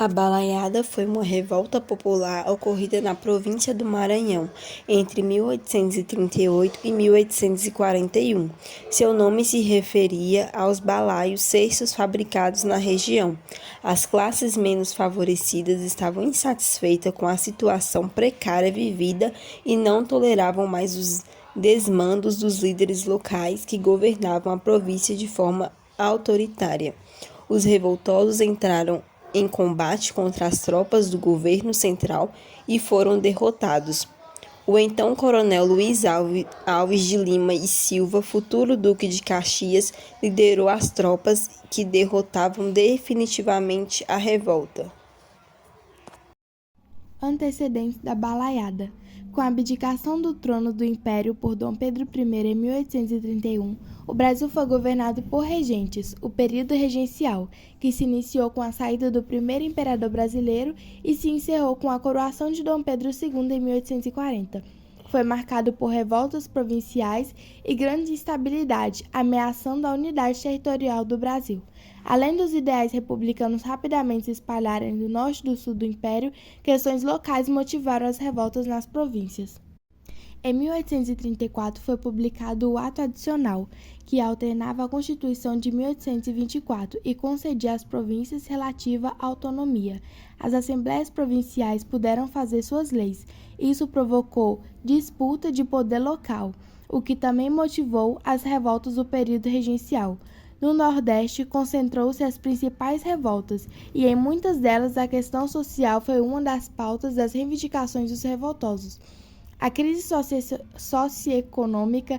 A Balaiada foi uma revolta popular ocorrida na província do Maranhão entre 1838 e 1841. Seu nome se referia aos balaios cestos fabricados na região. As classes menos favorecidas estavam insatisfeitas com a situação precária vivida e não toleravam mais os desmandos dos líderes locais que governavam a província de forma autoritária. Os revoltosos entraram em combate contra as tropas do governo central e foram derrotados. O então coronel Luiz Alves de Lima e Silva, futuro duque de Caxias, liderou as tropas que derrotavam definitivamente a revolta. Antecedentes da Balaiada. Com a abdicação do trono do Império por Dom Pedro I em 1831, o Brasil foi governado por regentes, o período regencial, que se iniciou com a saída do primeiro imperador brasileiro e se encerrou com a coroação de Dom Pedro II em 1840. Foi marcado por revoltas provinciais e grande instabilidade, ameaçando a unidade territorial do Brasil. Além dos ideais republicanos rapidamente se espalharem do norte e do sul do Império, questões locais motivaram as revoltas nas províncias. Em 1834 foi publicado o Ato Adicional, que alternava a Constituição de 1824 e concedia às províncias relativa autonomia. As assembleias provinciais puderam fazer suas leis. Isso provocou disputa de poder local, o que também motivou as revoltas do período regencial. No Nordeste, concentrou-se as principais revoltas, e em muitas delas a questão social foi uma das pautas das reivindicações dos revoltosos. A crise socioeconômica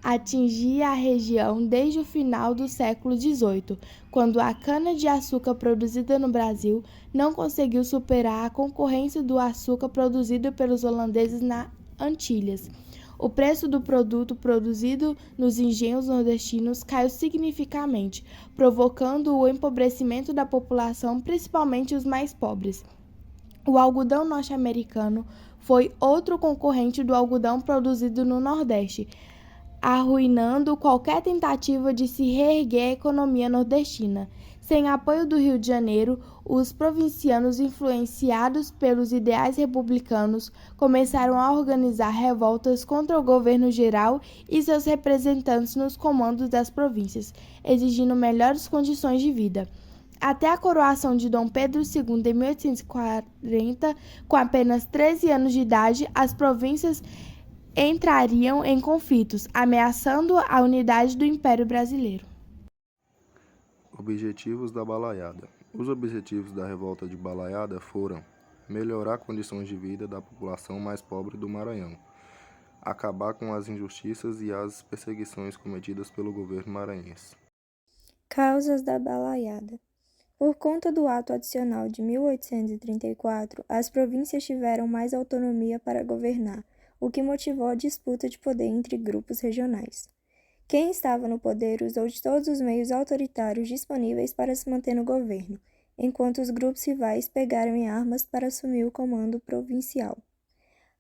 atingia a região desde o final do século XVIII, quando a cana-de-açúcar produzida no Brasil não conseguiu superar a concorrência do açúcar produzido pelos holandeses nas Antilhas. O preço do produto produzido nos engenhos nordestinos caiu significativamente, provocando o empobrecimento da população, principalmente os mais pobres. O algodão norte-americano foi outro concorrente do algodão produzido no Nordeste, arruinando qualquer tentativa de se reerguer a economia nordestina. Sem apoio do Rio de Janeiro, os provincianos, influenciados pelos ideais republicanos, começaram a organizar revoltas contra o governo geral e seus representantes nos comandos das províncias, exigindo melhores condições de vida. Até a coroação de Dom Pedro II em 1840, com apenas 13 anos de idade, as províncias entrariam em conflitos, ameaçando a unidade do Império Brasileiro. Objetivos da Balaiada. Os objetivos da revolta de Balaiada foram melhorar condições de vida da população mais pobre do Maranhão, acabar com as injustiças e as perseguições cometidas pelo governo maranhense. Causas da Balaiada. Por conta do Ato Adicional de 1834, as províncias tiveram mais autonomia para governar, o que motivou a disputa de poder entre grupos regionais. Quem estava no poder usou de todos os meios autoritários disponíveis para se manter no governo, enquanto os grupos rivais pegaram em armas para assumir o comando provincial.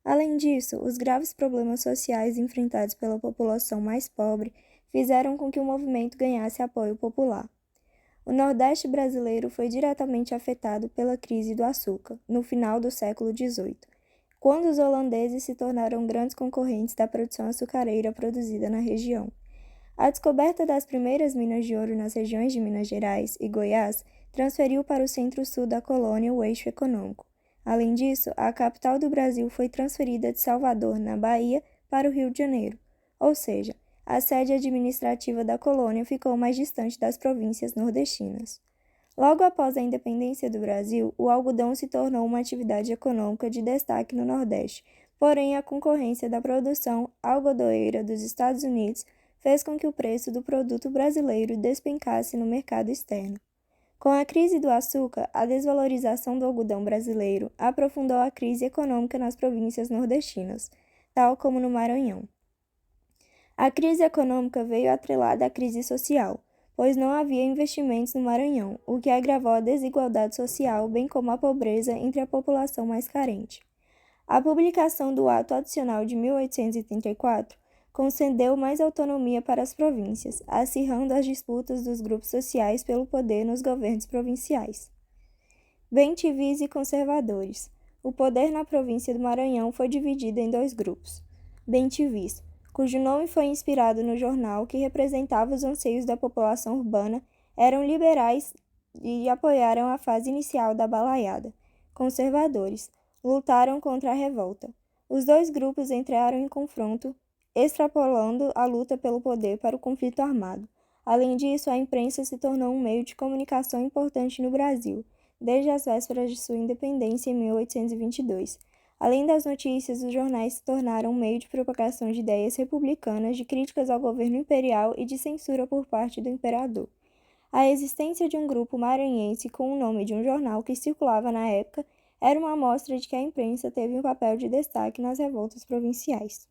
Além disso, os graves problemas sociais enfrentados pela população mais pobre fizeram com que o movimento ganhasse apoio popular. O Nordeste brasileiro foi diretamente afetado pela crise do açúcar, no final do século XVIII, quando os holandeses se tornaram grandes concorrentes da produção açucareira produzida na região. A descoberta das primeiras minas de ouro nas regiões de Minas Gerais e Goiás transferiu para o centro-sul da colônia o eixo econômico. Além disso, a capital do Brasil foi transferida de Salvador, na Bahia, para o Rio de Janeiro, ou seja, a sede administrativa da colônia ficou mais distante das províncias nordestinas. Logo após a independência do Brasil, o algodão se tornou uma atividade econômica de destaque no Nordeste, porém a concorrência da produção algodoeira dos Estados Unidos fez com que o preço do produto brasileiro despencasse no mercado externo. Com a crise do açúcar, a desvalorização do algodão brasileiro aprofundou a crise econômica nas províncias nordestinas, tal como no Maranhão. A crise econômica veio atrelada à crise social, pois não havia investimentos no Maranhão, o que agravou a desigualdade social, bem como a pobreza entre a população mais carente. A publicação do Ato Adicional de 1834 concedeu mais autonomia para as províncias, acirrando as disputas dos grupos sociais pelo poder nos governos provinciais. bem-te-vis e conservadores. O poder na província do Maranhão foi dividido em dois grupos. Bem-te-vis, cujo nome foi inspirado no jornal que representava os anseios da população urbana, eram liberais e apoiaram a fase inicial da balaiada. Conservadores, lutaram contra a revolta. Os dois grupos entraram em confronto, extrapolando a luta pelo poder para o conflito armado. Além disso, a imprensa se tornou um meio de comunicação importante no Brasil, desde as vésperas de sua independência em 1822. Além das notícias, os jornais se tornaram um meio de propagação de ideias republicanas, de críticas ao governo imperial e de censura por parte do imperador. A existência de um grupo maranhense com o nome de um jornal que circulava na época era uma amostra de que a imprensa teve um papel de destaque nas revoltas provinciais.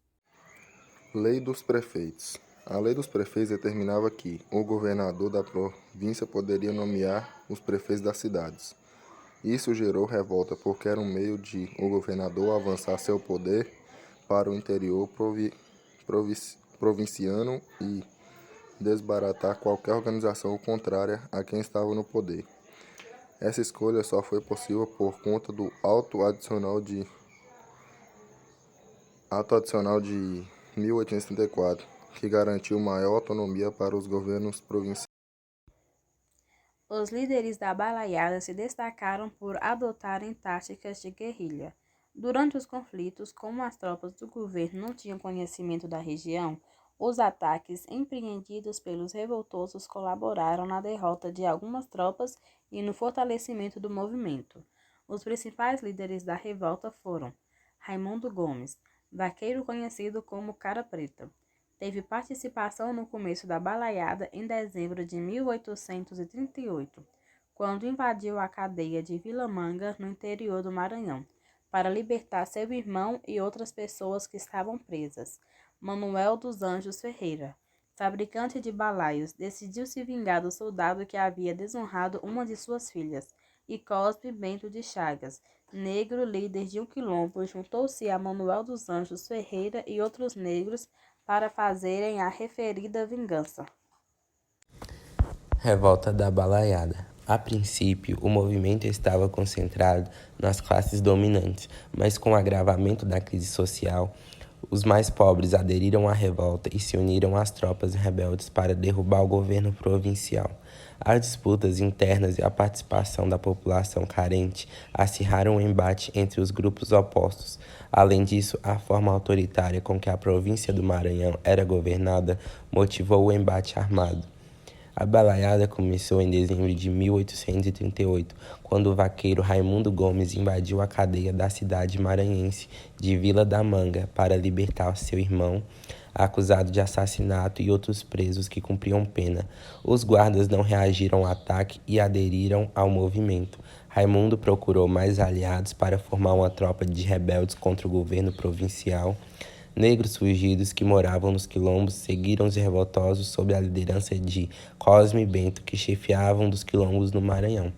Lei dos Prefeitos. A Lei dos Prefeitos determinava que o governador da província poderia nomear os prefeitos das cidades. Isso gerou revolta porque era um meio de o governador avançar seu poder para o interior provinciano e desbaratar qualquer organização contrária a quem estava no poder. Essa escolha só foi possível por conta do Ato Adicional de 1834, que garantiu maior autonomia para os governos provinciais. Os líderes da balaiada se destacaram por adotarem táticas de guerrilha. Durante os conflitos, como as tropas do governo não tinham conhecimento da região, os ataques empreendidos pelos revoltosos colaboraram na derrota de algumas tropas e no fortalecimento do movimento. Os principais líderes da revolta foram Raimundo Gomes, vaqueiro conhecido como Cara Preta. Teve participação no começo da balaiada em dezembro de 1838, quando invadiu a cadeia de Vila Manga, no interior do Maranhão, para libertar seu irmão e outras pessoas que estavam presas. Manuel dos Anjos Ferreira, fabricante de balaios, decidiu se vingar do soldado que havia desonrado uma de suas filhas, e Cosme Bento de Chagas, negro líder de um quilombo, juntou-se a Manuel dos Anjos Ferreira e outros negros para fazerem a referida vingança. Revolta da Balaiada. A princípio, o movimento estava concentrado nas classes dominantes, mas com o agravamento da crise social, os mais pobres aderiram à revolta e se uniram às tropas rebeldes para derrubar o governo provincial. As disputas internas e a participação da população carente acirraram o embate entre os grupos opostos. Além disso, a forma autoritária com que a província do Maranhão era governada motivou o embate armado. A balaiada começou em dezembro de 1838, quando o vaqueiro Raimundo Gomes invadiu a cadeia da cidade maranhense de Vila da Manga para libertar seu irmão, acusado de assassinato, e outros presos que cumpriam pena. Os guardas não reagiram ao ataque e aderiram ao movimento. Raimundo procurou mais aliados para formar uma tropa de rebeldes contra o governo provincial. Negros fugidos que moravam nos quilombos seguiram os revoltosos sob a liderança de Cosme Bento, que chefiava um dos quilombos no Maranhão.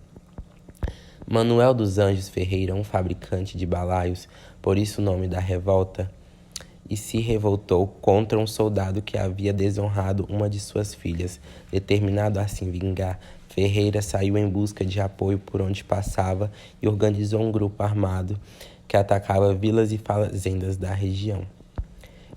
Manuel dos Anjos Ferreira, um fabricante de balaios, por isso o nome da revolta, e se revoltou contra um soldado que havia desonrado uma de suas filhas. Determinado a se vingar, Ferreira saiu em busca de apoio por onde passava e organizou um grupo armado que atacava vilas e fazendas da região.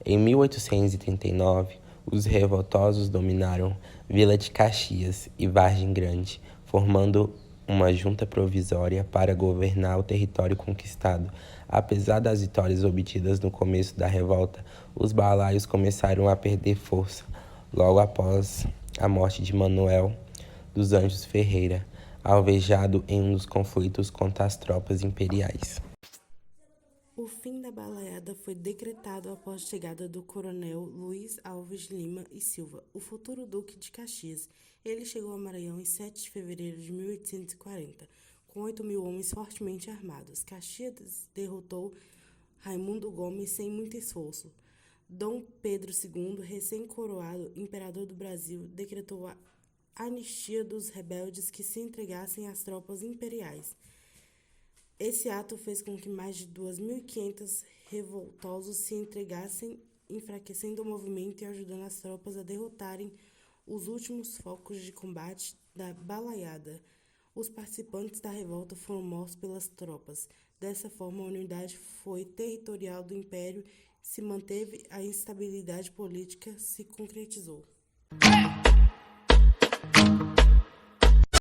Em 1839, os revoltosos dominaram Vila de Caxias e Vargem Grande, formando uma junta provisória para governar o território conquistado. Apesar das vitórias obtidas no começo da revolta, os balaios começaram a perder força logo após a morte de Manuel dos Anjos Ferreira, alvejado em um dos conflitos contra as tropas imperiais. O fim da balaiada foi decretado após a chegada do coronel Luiz Alves Lima e Silva, o futuro duque de Caxias. Ele chegou ao Maranhão em 7 de fevereiro de 1840, com 8.000 homens fortemente armados. Caxias derrotou Raimundo Gomes sem muito esforço. Dom Pedro II, recém-coroado imperador do Brasil, decretou a anistia dos rebeldes que se entregassem às tropas imperiais. Esse ato fez com que mais de 2.500 revoltosos se entregassem, enfraquecendo o movimento e ajudando as tropas a derrotarem os últimos focos de combate da balaiada. Os participantes da revolta foram mortos pelas tropas. Dessa forma, a unidade foi territorial do Império se manteve, a instabilidade política se concretizou.